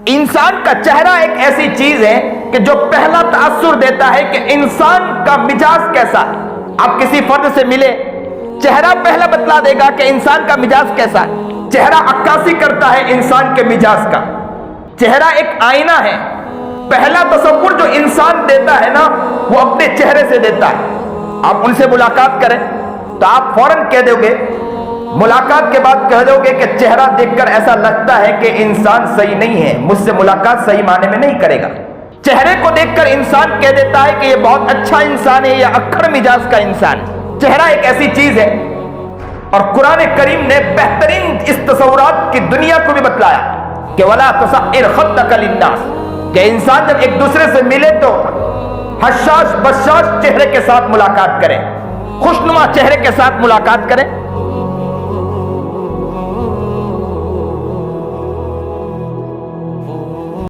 انسان کا چہرہ ایک ایسی چیز ہے کہ جو پہلا تاثر دیتا ہے کہ انسان کا مزاج کیسا ہے۔ آپ کسی فرد سے ملے، چہرہ پہلا بتلا دے گا کہ انسان کا مزاج کیسا ہے۔ چہرہ عکاسی کرتا ہے انسان کے مزاج کا۔ چہرہ ایک آئینہ ہے۔ پہلا تصور جو انسان دیتا ہے نا، وہ اپنے چہرے سے دیتا ہے۔ آپ ان سے ملاقات کریں تو آپ فوراً کہہ دو گے، ملاقات کے بعد کہہ دو گے کہ چہرہ دیکھ کر ایسا لگتا ہے کہ انسان صحیح نہیں ہے، مجھ سے ملاقات صحیح معنی میں نہیں کرے گا۔ چہرے کو دیکھ کر انسان کہہ دیتا ہے کہ یہ بہت اچھا انسان ہے یا اکھڑ مزاج کا انسان ہے۔ چہرہ ایک ایسی چیز ہے، اور قرآن کریم نے بہترین اس تصورات کی دنیا کو بھی بتلایا کہ وَلَا تُصَعِّرْ خَدَّكَ لِلنَّاسِ، کہ انسان جب ایک دوسرے سے ملے تو حشاش بشاش چہرے کے ساتھ ملاقات کرے، خوشنما چہرے کے ساتھ ملاقات کرے۔